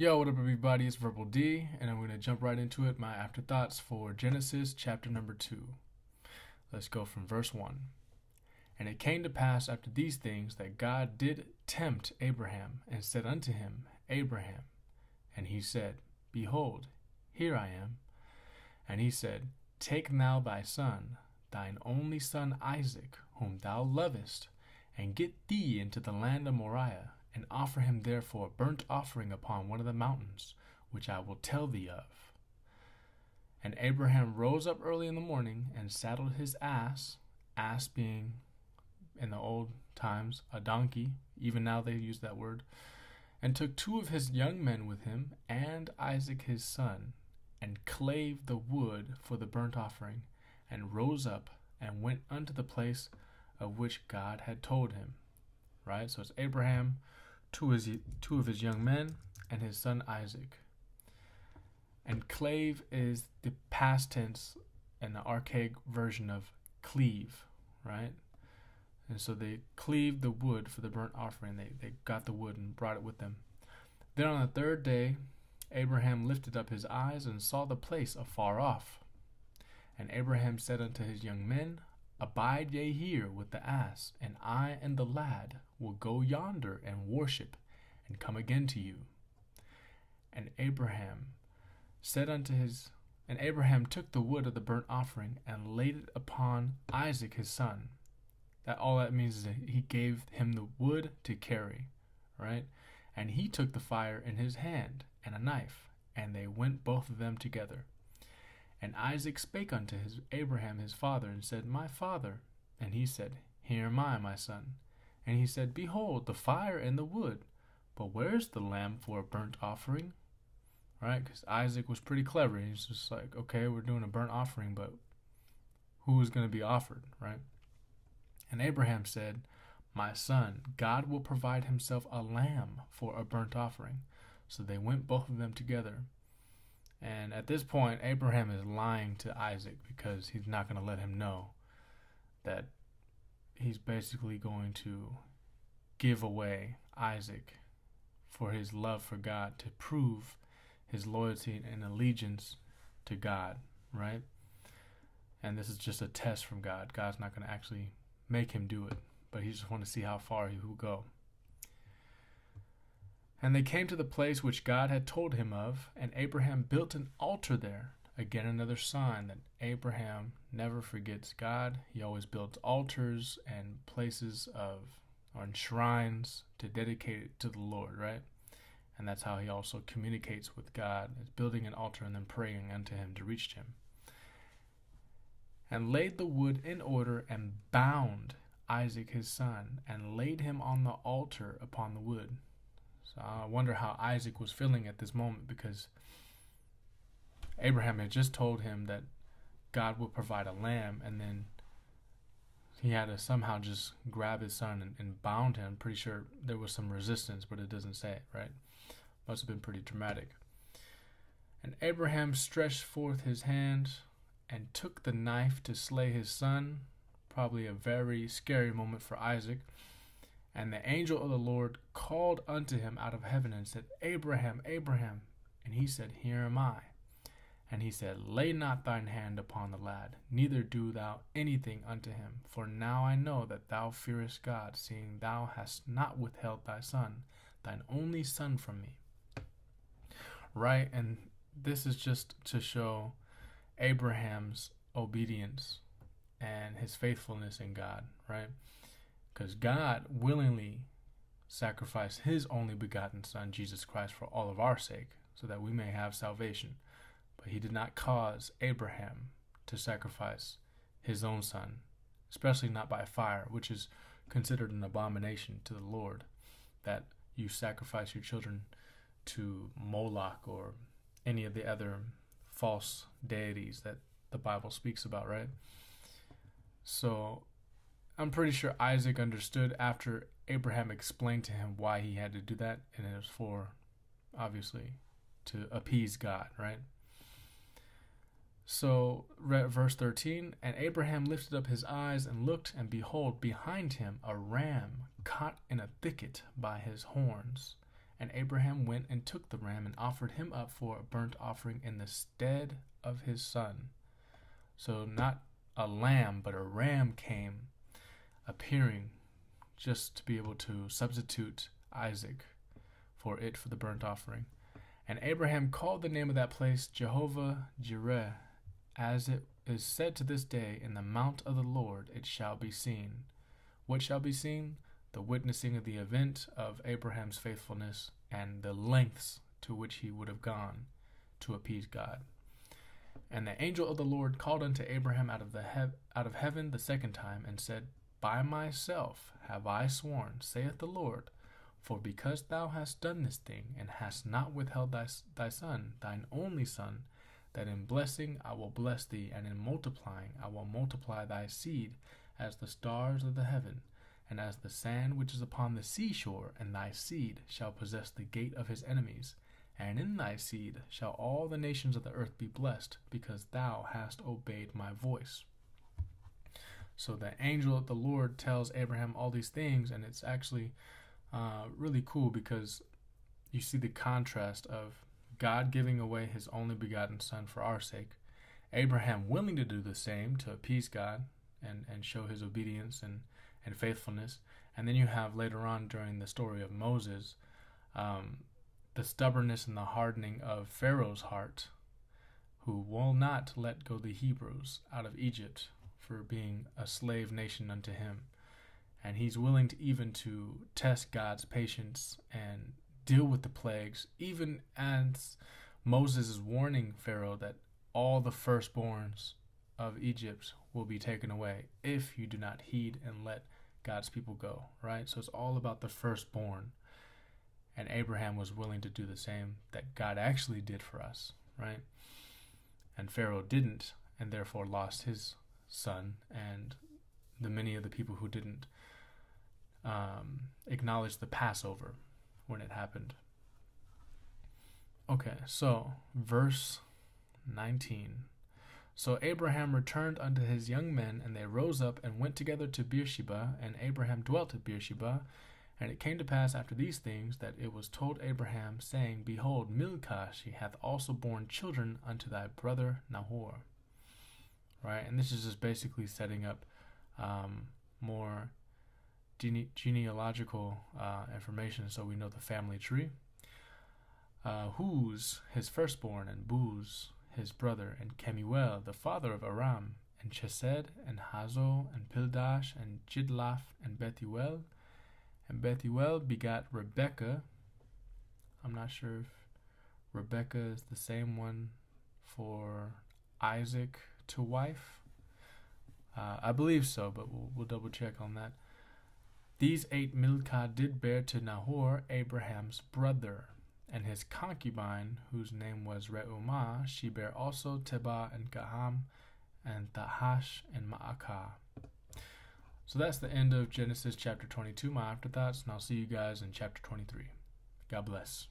Yo, what up, everybody? It's Verbal D, and I'm going to jump right into it. My afterthoughts for Genesis chapter number 2. Let's go from verse 1. And it came to pass after these things that God did tempt Abraham, and said unto him, Abraham. And he said, Behold, here I am. And he said, Take now thy son, thine only son Isaac, whom thou lovest, and get thee into the land of Moriah, and offer him therefore a burnt offering upon one of the mountains, which I will tell thee of. And Abraham rose up early in the morning, and saddled his ass being, in the old times, a donkey, even now they use that word, and took 2 of his young men with him, and Isaac his son, and clave the wood for the burnt offering, and rose up, and went unto the place of which God had told him. Right? So it's Abraham, two of his young men, and his son Isaac. And clave is the past tense and the archaic version of cleave, right? And so they cleaved the wood for the burnt offering. They got the wood and brought it with them. Then on the 3rd day, Abraham lifted up his eyes and saw the place afar off. And Abraham said unto his young men, Abide ye here with the ass, and I and the lad will go yonder and worship, and come again to you. And Abraham took the wood of the burnt offering, and laid it upon Isaac his son. All that means is that he gave him the wood to carry, right? And he took the fire in his hand, and a knife, and they went both of them together. And Isaac spake unto Abraham his father, and said, My father. And he said, Here am I, my son. And he said, Behold, the fire and the wood, but where's the lamb for a burnt offering? Right? Because Isaac was pretty clever. He's just like, okay, we're doing a burnt offering, but who is going to be offered, right? And Abraham said, My son, God will provide himself a lamb for a burnt offering. So they went both of them together. And at this point, Abraham is lying to Isaac because he's not going to let him know that he's basically going to give away Isaac for his love for God, to prove his loyalty and allegiance to God, right? And this is just a test from God. God's not going to actually make him do it, but he just wants to see how far he will go. And they came to the place which God had told him of, and Abraham built an altar there. Again, another sign that Abraham never forgets God. He always builds altars and places and shrines to dedicate it to the Lord, right? And that's how he also communicates with God, is building an altar and then praying unto him to reach him. And laid the wood in order, and bound Isaac his son, and laid him on the altar upon the wood. So I wonder how Isaac was feeling at this moment, because Abraham had just told him that God will provide a lamb, and then he had to somehow just grab his son and bound him. Pretty sure there was some resistance, but it doesn't say it, right? Must have been pretty dramatic. And Abraham stretched forth his hand and took the knife to slay his son. Probably a very scary moment for Isaac. And the angel of the Lord called unto him out of heaven and said, Abraham, Abraham. And he said, Here am I. And he said, Lay not thine hand upon the lad, neither do thou anything unto him. For now I know that thou fearest God, seeing thou hast not withheld thy son, thine only son, from me. Right? And this is just to show Abraham's obedience and his faithfulness in God, right? Because God willingly sacrificed his only begotten son, Jesus Christ, for all of our sake, so that we may have salvation. But he did not cause Abraham to sacrifice his own son, especially not by fire, which is considered an abomination to the Lord, that you sacrifice your children to Moloch or any of the other false deities that the Bible speaks about, right? So I'm pretty sure Isaac understood after Abraham explained to him why he had to do that, and it was for, obviously, to appease God, right? So, verse 13, And Abraham lifted up his eyes and looked, and behold, behind him a ram caught in a thicket by his horns. And Abraham went and took the ram and offered him up for a burnt offering in the stead of his son. So not a lamb, but a ram came, appearing just to be able to substitute Isaac for the burnt offering. And Abraham called the name of that place Jehovah Jireh, as it is said to this day, in the mount of the Lord it shall be seen. What shall be seen? The witnessing of the event of Abraham's faithfulness and the lengths to which he would have gone to appease God. And the angel of the Lord called unto Abraham out of heaven the second time, and said, By myself have I sworn, saith the Lord, for because thou hast done this thing, and hast not withheld thy son, thine only son, that in blessing I will bless thee, and in multiplying I will multiply thy seed as the stars of the heaven, and as the sand which is upon the seashore, and thy seed shall possess the gate of his enemies. And in thy seed shall all the nations of the earth be blessed, because thou hast obeyed my voice. So the angel of the Lord tells Abraham all these things, and it's actually really cool because you see the contrast of God giving away his only begotten son for our sake, Abraham willing to do the same to appease God and show his obedience and faithfulness. And then you have later on during the story of Moses, the stubbornness and the hardening of Pharaoh's heart, who will not let go the Hebrews out of Egypt for being a slave nation unto him. And he's willing to test God's patience and deal with the plagues, even as Moses is warning Pharaoh that all the firstborns of Egypt will be taken away if you do not heed and let God's people go, right? So it's all about the firstborn. And Abraham was willing to do the same that God actually did for us, right? And Pharaoh didn't, and therefore lost his son, and the many of the people who didn't acknowledge the Passover when it happened. Okay, so verse 19. So Abraham returned unto his young men, and they rose up and went together to Beersheba, and Abraham dwelt at Beersheba. And it came to pass after these things that it was told Abraham, saying, Behold, Milcah, she hath also borne children unto thy brother Nahor. Right, and this is just basically setting up more genealogical information, so we know the family tree. Huz, his firstborn, and Buz, his brother, and Kemuel, the father of Aram, and Chesed, and Hazo, and Pildash, and Jidlaph, and Bethuel. And Bethuel begat Rebekah. I'm not sure if Rebekah is the same one for Isaac to wife. I believe so, but we'll double check on that. These 8 Milcah did bear to Nahor, Abraham's brother, and his concubine, whose name was Reumah, she bare also Tebah and Gaham, and Tahash and Ma'akah. So that's the end of Genesis chapter 22, my afterthoughts, and I'll see you guys in chapter 23. God bless.